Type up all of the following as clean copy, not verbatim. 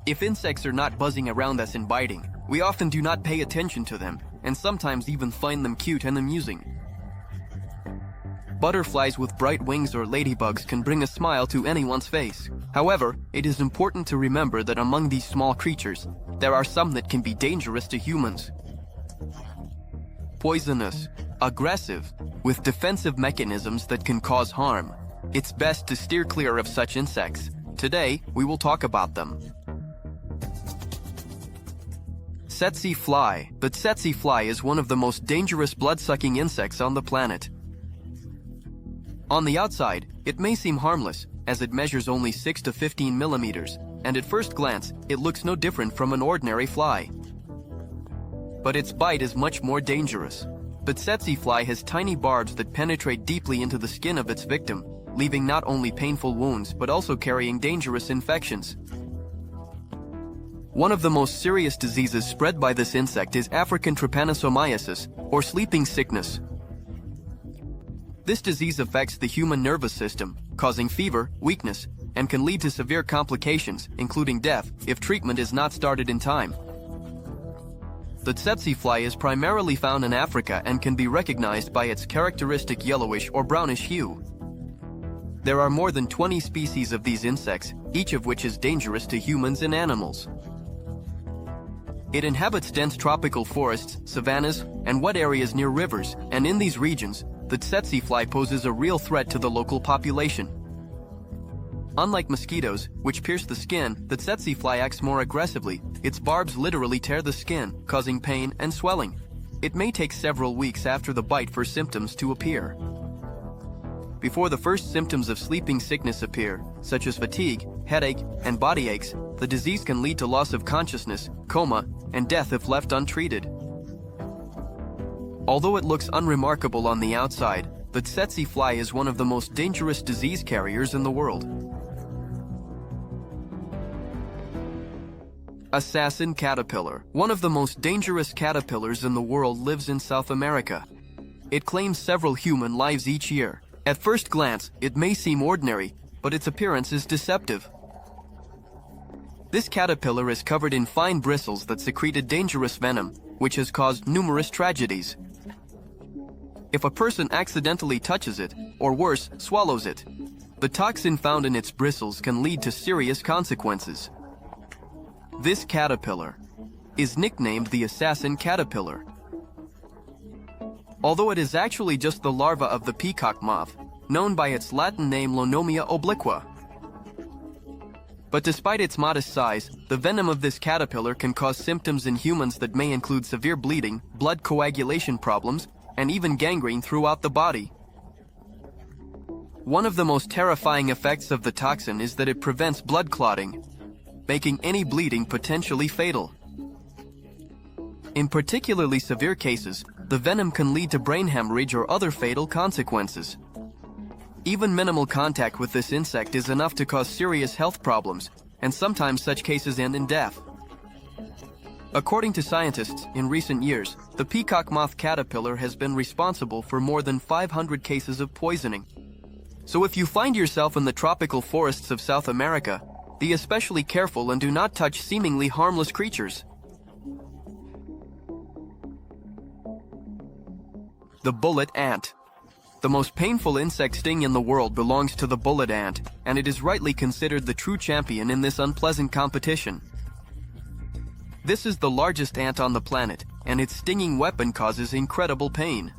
If insects are not buzzing around us and biting, we often do not pay attention to them, and sometimes even find them cute and amusing. Butterflies with bright wings or ladybugs can bring a smile to anyone's face. However, it is important to remember that among these small creatures, there are some that can be dangerous to humans. Poisonous, aggressive, with defensive mechanisms that can cause harm. It's best to steer clear of such insects. Today, we will talk about them. Tsetse fly. The tsetse fly is one of the most dangerous blood-sucking insects on the planet. On the outside, it may seem harmless, as it measures only 6 to 15 millimeters, and at first glance, it looks no different from an ordinary fly. But its bite is much more dangerous. The tsetse fly has tiny barbs that penetrate deeply into the skin of its victim, leaving not only painful wounds but also carrying dangerous infections. One of the most serious diseases spread by this insect is African trypanosomiasis, or sleeping sickness. This disease affects the human nervous system, causing fever, weakness, and can lead to severe complications, including death, if treatment is not started in time. The tsetse fly is primarily found in Africa and can be recognized by its characteristic yellowish or brownish hue. There are more than 20 species of these insects, each of which is dangerous to humans and animals. It inhabits dense tropical forests, savannas, and wet areas near rivers, and in these regions, the tsetse fly poses a real threat to the local population. Unlike mosquitoes, which pierce the skin, the tsetse fly acts more aggressively. Its barbs literally tear the skin, causing pain and swelling. It may take several weeks after the bite for symptoms to appear. Before the first symptoms of sleeping sickness appear, such as fatigue, headache, and body aches, the disease can lead to loss of consciousness, coma, and death if left untreated. Although it looks unremarkable on the outside, the tsetse fly is one of the most dangerous disease carriers in the world. Assassin caterpillar. One of the most dangerous caterpillars in the world lives in South America. It claims several human lives each year. At first glance, it may seem ordinary, but its appearance is deceptive. This caterpillar is covered in fine bristles that secrete a dangerous venom, which has caused numerous tragedies. If a person accidentally touches it, or worse, swallows it, the toxin found in its bristles can lead to serious consequences. This caterpillar is nicknamed the assassin caterpillar. Although it is actually just the larva of the peacock moth, known by its Latin name Lonomia obliqua. But despite its modest size, the venom of this caterpillar can cause symptoms in humans that may include severe bleeding, blood coagulation problems, and even gangrene throughout the body. One of the most terrifying effects of the toxin is that it prevents blood clotting, making any bleeding potentially fatal. In particularly severe cases, the venom can lead to brain hemorrhage or other fatal consequences. Even minimal contact with this insect is enough to cause serious health problems, and sometimes such cases end in death. According to scientists, in recent years, the peacock moth caterpillar has been responsible for more than 500 cases of poisoning. So if you find yourself in the tropical forests of South America, be especially careful and do not touch seemingly harmless creatures. The bullet ant. The most painful insect sting in the world belongs to the bullet ant, and it is rightly considered the true champion in this unpleasant competition. This is the largest ant on the planet, and its stinging weapon causes incredible pain.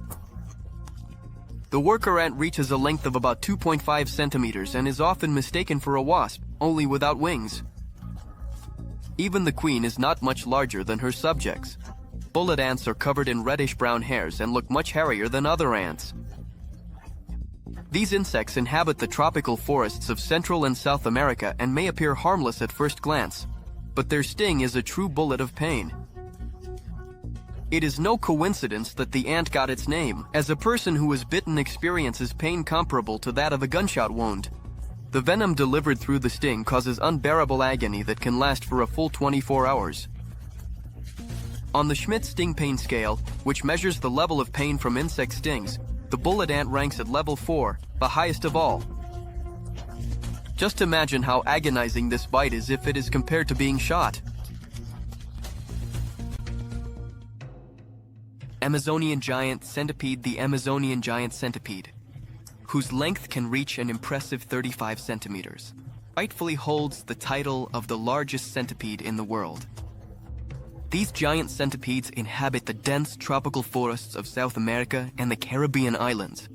The worker ant reaches a length of about 2.5 centimeters and is often mistaken for a wasp, only without wings. Even the queen is not much larger than her subjects. Bullet ants are covered in reddish-brown hairs and look much hairier than other ants. These insects inhabit the tropical forests of Central and South America and may appear harmless at first glance, but their sting is a true bullet of pain. It is no coincidence that the ant got its name, as a person who is bitten experiences pain comparable to that of a gunshot wound. The venom delivered through the sting causes unbearable agony that can last for a full 24 hours. On the Schmidt sting pain scale, which measures the level of pain from insect stings, the bullet ant ranks at level 4, the highest of all. Just imagine how agonizing this bite is if it is compared to being shot. Amazonian giant centipede. The Amazonian giant centipede, whose length can reach an impressive 35 centimeters, rightfully holds the title of the largest centipede in the world. These giant centipedes inhabit the dense tropical forests of South America and the Caribbean islands,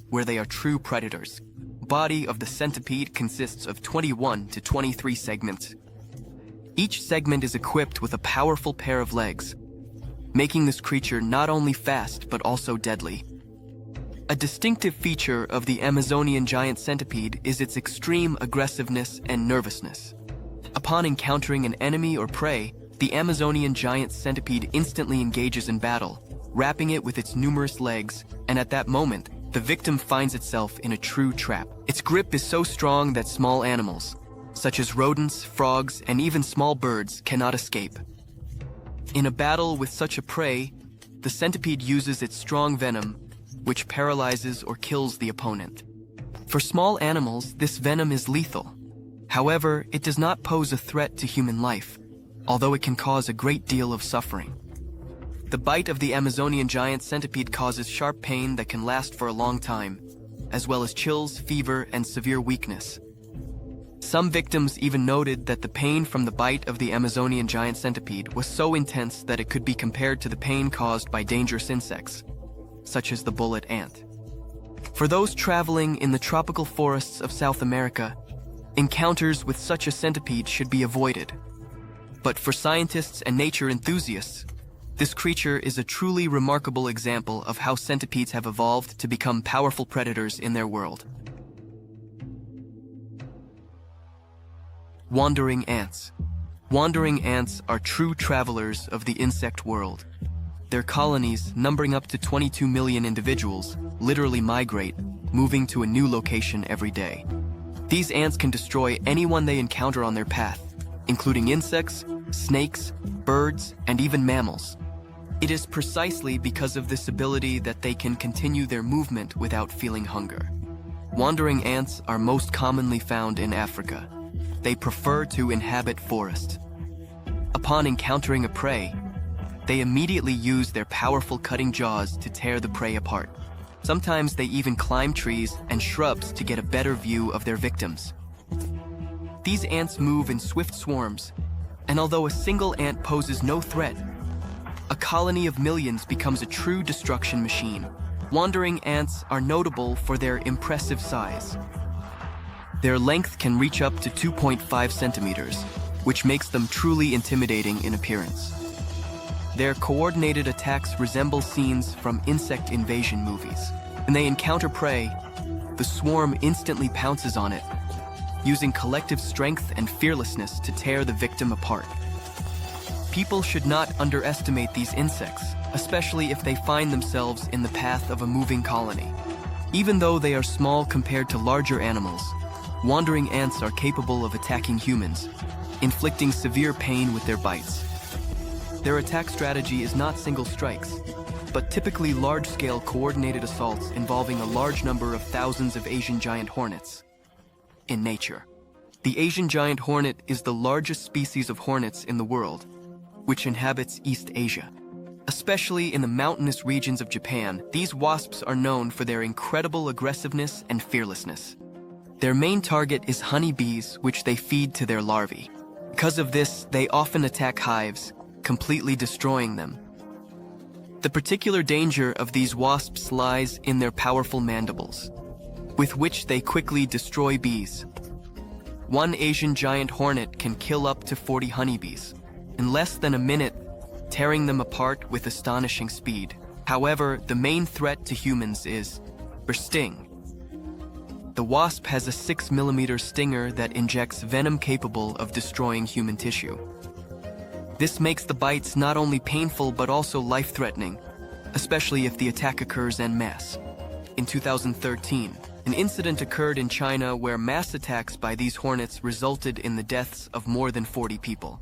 where they are true predators. The body of the centipede consists of 21 to 23 segments. Each segment is equipped with a powerful pair of legs, making this creature not only fast but also deadly. A distinctive feature of the Amazonian giant centipede is its extreme aggressiveness and nervousness. Upon encountering an enemy or prey, the Amazonian giant centipede instantly engages in battle, wrapping it with its numerous legs, and at that moment, the victim finds itself in a true trap. Its grip is so strong that small animals, such as rodents, frogs, and even small birds, cannot escape. In a battle with such a prey, the centipede uses its strong venom, which paralyzes or kills the opponent. For small animals, this venom is lethal. However, it does not pose a threat to human life, although it can cause a great deal of suffering. The bite of the Amazonian giant centipede causes sharp pain that can last for a long time, as well as chills, fever, and severe weakness. Some victims even noted that the pain from the bite of the Amazonian giant centipede was so intense that it could be compared to the pain caused by dangerous insects, such as the bullet ant. For those traveling in the tropical forests of South America, encounters with such a centipede should be avoided. But for scientists and nature enthusiasts, this creature is a truly remarkable example of how centipedes have evolved to become powerful predators in their world. Wandering ants. Wandering ants are true travelers of the insect world. Their colonies, numbering up to 22 million individuals, literally migrate, moving to a new location every day. These ants can destroy anyone they encounter on their path, including insects, snakes, birds, and even mammals. It is precisely because of this ability that they can continue their movement without feeling hunger. Wandering ants are most commonly found in Africa. They prefer to inhabit forests. Upon encountering a prey, they immediately use their powerful cutting jaws to tear the prey apart. Sometimes they even climb trees and shrubs to get a better view of their victims. These ants move in swift swarms, and although a single ant poses no threat, a colony of millions becomes a true destruction machine. Wandering ants are notable for their impressive size. Their length can reach up to 2.5 centimeters, which makes them truly intimidating in appearance. Their coordinated attacks resemble scenes from insect invasion movies. When they encounter prey, the swarm instantly pounces on it, using collective strength and fearlessness to tear the victim apart. People should not underestimate these insects, especially if they find themselves in the path of a moving colony. Even though they are small compared to larger animals, wandering ants are capable of attacking humans, inflicting severe pain with their bites. Their attack strategy is not single strikes, but typically large-scale coordinated assaults involving a large number of thousands of Asian giant hornets. In nature, the Asian giant hornet is the largest species of hornets in the world, which inhabits East Asia. Especially in the mountainous regions of Japan, these wasps are known for their incredible aggressiveness and fearlessness. Their main target is honeybees, which they feed to their larvae. Because of this, they often attack hives, completely destroying them. The particular danger of these wasps lies in their powerful mandibles, with which they quickly destroy bees. One Asian giant hornet can kill up to 40 honeybees in less than a minute, tearing them apart with astonishing speed. However, the main threat to humans is their sting. The wasp has a 6mm stinger that injects venom capable of destroying human tissue. This makes the bites not only painful but also life-threatening, especially if the attack occurs en masse. In 2013, an incident occurred in China where mass attacks by these hornets resulted in the deaths of more than 40 people,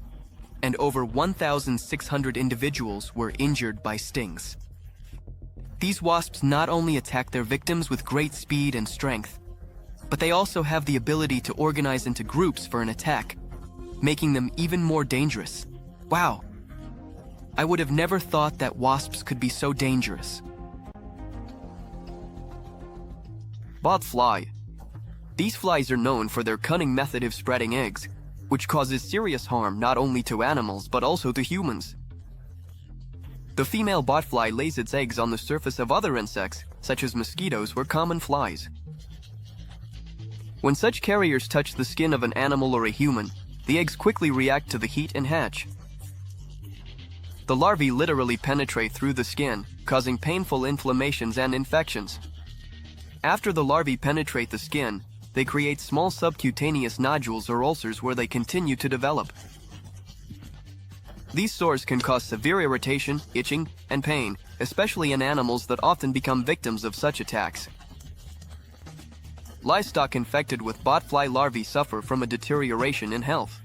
and over 1,600 individuals were injured by stings. These wasps not only attack their victims with great speed and strength, but they also have the ability to organize into groups for an attack, making them even more dangerous. Wow! I would have never thought that wasps could be so dangerous. Bfly. These flies are known for their cunning method of spreading eggs, which causes serious harm not only to animals but also to humans. The female botfly lays its eggs on the surface of other insects, such as mosquitoes or common flies. When such carriers touch the skin of an animal or a human, the eggs quickly react to the heat and hatch. The larvae literally penetrate through the skin, causing painful inflammations and infections. After the larvae penetrate the skin, they create small subcutaneous nodules or ulcers where they continue to develop. These sores can cause severe irritation, itching, and pain, especially in animals that often become victims of such attacks. Livestock infected with botfly larvae suffer from a deterioration in health.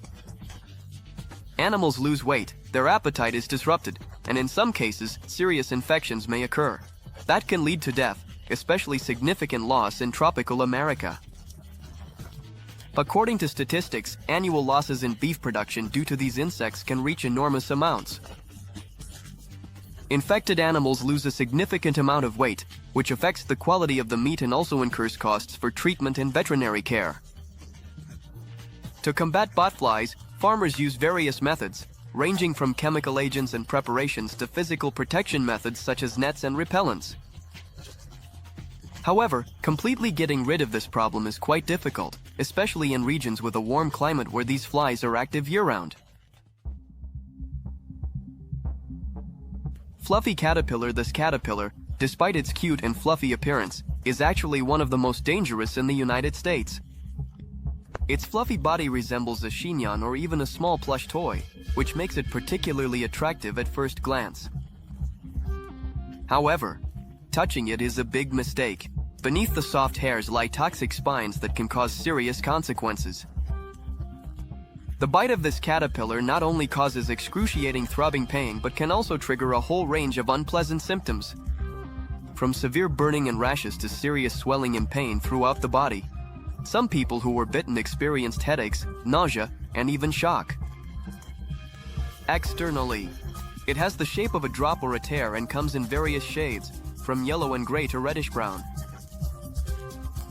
Animals lose weight, their appetite is disrupted, and in some cases, serious infections may occur. That can lead to death, especially significant loss in tropical America. According to statistics, annual losses in beef production due to these insects can reach enormous amounts. Infected animals lose a significant amount of weight, which affects the quality of the meat and also incurs costs for treatment and veterinary care. To combat botflies, farmers use various methods, ranging from chemical agents and preparations to physical protection methods such as nets and repellents. However, completely getting rid of this problem is quite difficult, especially in regions with a warm climate where these flies are active year-round. Fluffy caterpillar. This caterpillar, despite its cute and fluffy appearance, is actually one of the most dangerous in the United States. Its fluffy body resembles a chignon or even a small plush toy, which makes it particularly attractive at first glance. However, touching it is a big mistake. Beneath the soft hairs lie toxic spines that can cause serious consequences. The bite of this caterpillar not only causes excruciating throbbing pain but can also trigger a whole range of unpleasant symptoms, from severe burning and rashes to serious swelling and pain throughout the body. Some people who were bitten experienced headaches, nausea, and even shock. Externally, it has the shape of a drop or a tear and comes in various shades, from yellow and gray to reddish-brown.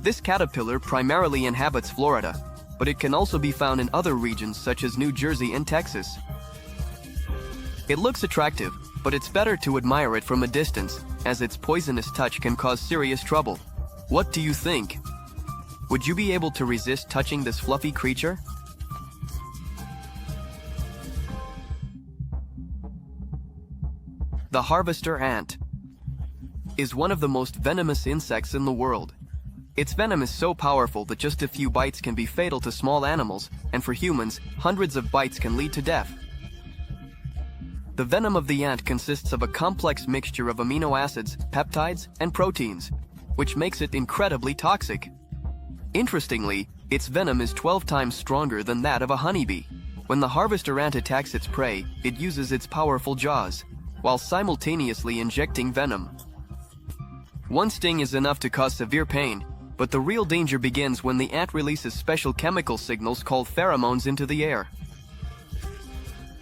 This caterpillar primarily inhabits Florida, but it can also be found in other regions such as New Jersey and Texas. It looks attractive, but it's better to admire it from a distance, as its poisonous touch can cause serious trouble. What do you think? Would you be able to resist touching this fluffy creature? The harvester ant is one of the most venomous insects in the world. Its venom is so powerful that just a few bites can be fatal to small animals, and for humans, hundreds of bites can lead to death. The venom of the ant consists of a complex mixture of amino acids, peptides, and proteins, which makes it incredibly toxic. Interestingly, its venom is 12 times stronger than that of a honeybee. When the harvester ant attacks its prey, it uses its powerful jaws, while simultaneously injecting venom. One sting is enough to cause severe pain, but the real danger begins when the ant releases special chemical signals called pheromones into the air.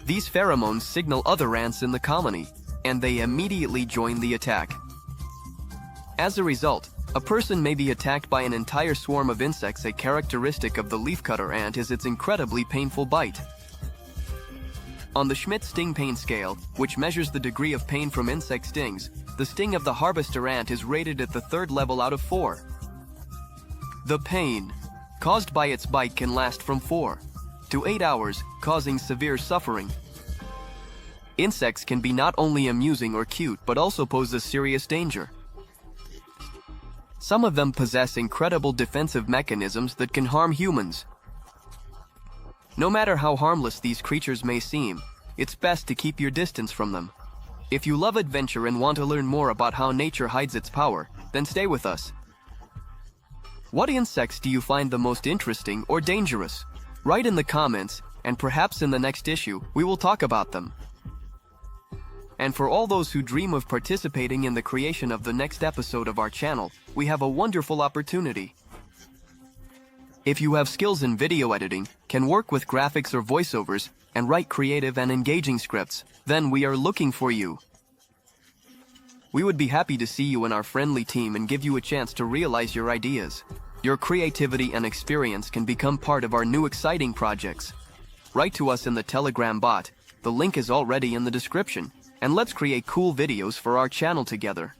These pheromones signal other ants in the colony, and they immediately join the attack. As a result, a person may be attacked by an entire swarm of insects. A characteristic of the leafcutter ant is its incredibly painful bite. On the Schmidt sting pain scale, which measures the degree of pain from insect stings, the sting of the harvester ant is rated at the 3rd level out of 4. The pain caused by its bite can last from 4 to 8 hours, causing severe suffering. Insects can be not only amusing or cute but also pose a serious danger. Some of them possess incredible defensive mechanisms that can harm humans. No matter how harmless these creatures may seem, it's best to keep your distance from them. If you love adventure and want to learn more about how nature hides its power, then stay with us. What insects do you find the most interesting or dangerous? Write in the comments, and perhaps in the next issue, we will talk about them. And for all those who dream of participating in the creation of the next episode of our channel, we have a wonderful opportunity. If you have skills in video editing, can work with graphics or voiceovers, and write creative and engaging scripts, then we are looking for you. We would be happy to see you in our friendly team and give you a chance to realize your ideas. Your creativity and experience can become part of our new exciting projects. Write to us in the Telegram bot, the link is already in the description, and let's create cool videos for our channel together.